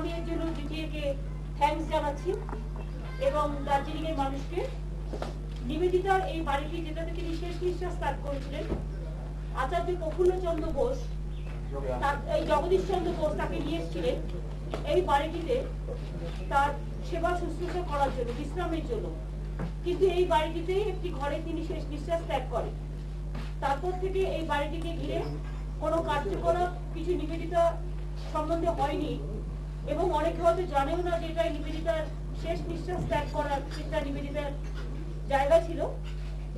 আমি এর জন্য জিটিএ কে থ্যাঙ্কস জানাচ্ছি এবং দার্জিলিং এর মানুষকে। নিবেদিতার এই বাড়িটি যেটাতে তিনি শেষ নিঃশ্বাস ত্যাগ করেছিলেন, আচার্য প্রফুল্লচন্দ্র বোস, এই জগদীশ চন্দ্র বোস তাকে নিয়ে এসেছিলেন এই বাড়িটিতে তার সেবা শুশ্রূষা করার জন্য, বিশ্রামের জন্য। কিন্তু এই বাড়িটিতে একটি ঘরে তিনি শেষ নিঃশ্বাস ত্যাগ করেন। তারপর থেকে এই বাড়িটিকে ঘিরে কোনো কার্যকলাপ কিছু নিবেদিতা সম্বন্ধে হয়নি এবং অনেকে হয়তো জানেও না যে এটা নিবেদিতার শেষ নিঃশ্বাস ত্যাগ করার সেটা নিবেদিতার জায়গা ছিল।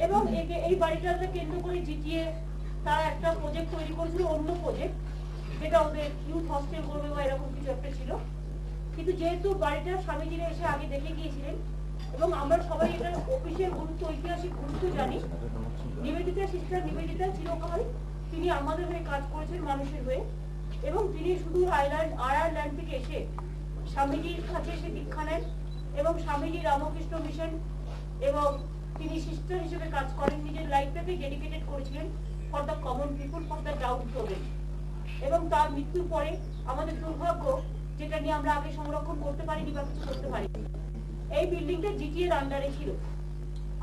এবং এই বাড়িটাকে কেন্দ্র করে জিটিএ তারা একটা প্রজেক্ট তৈরি করেছিল, অন্য প্রজেক্ট, যেটা ওদের ইউথ হস্টেল করবে বা এরকম কিছু একটা ছিল। কিন্তু যেহেতু বাড়িটা স্বামীজিরা এসে আগে দেখে গিয়েছিলেন এবং আমরা সবাই এটার অফিসিয়াল গুরুত্ব, ঐতিহাসিক গুরুত্ব জানি, নিবেদিতা সিস্টার নিবেদিতা চিরকাল তিনি আমাদের হয়ে কাজ করেছেন, মানুষের হয়ে। এবং তিনি শুধু আয়ারল্যান্ড থেকে এসে স্বামীজির কাছে এসে দীক্ষা নেন এবং স্বামীজি রামকৃষ্ণ মিশন এবং তিনি সিস্টার হিসেবে কাজ করেন, নিজের লাইফটাকে ডেডিকেটেড করেছিলেন for the common people, for the down program. এবং তার মৃত্যুর পরে আমাদের দুর্ভাগ্য, যেটা নিয়ে আমরা আগে সংরক্ষণ করতে পারিনি বা কিছু করতে পারিনি, এই বিল্ডিংটা জিটিএর আন্ডারে ছিল।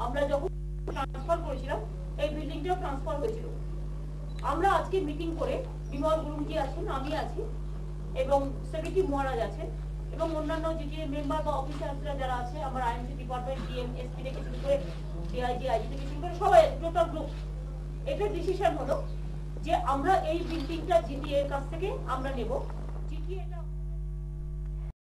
আমরা যখন ট্রান্সফার করেছিলাম এই বিল্ডিংটাও ট্রান্সফার হয়েছিল। আমরা আজকে মিটিং করে, বিমল গুরুজি আছেন, আমি আছি এবং সেক্রেটারি মহারাজ আছেন এবং অন্যান্য জিটিএ মেম্বার বা অফিসাররা যারা আছে, আমার আইএনসি ডিপার্টমেন্ট, ডিএম, এসপি থেকে শুরু করে ডিআইজি, আইজি থেকে শুরু করে সবাই, টোটাল গ্রুপ, এটা ডিসিশন হলো যে আমরা এই বিল্ডিংটা জিটিএ এর কাছ থেকে আমরা নেব। জিটিএ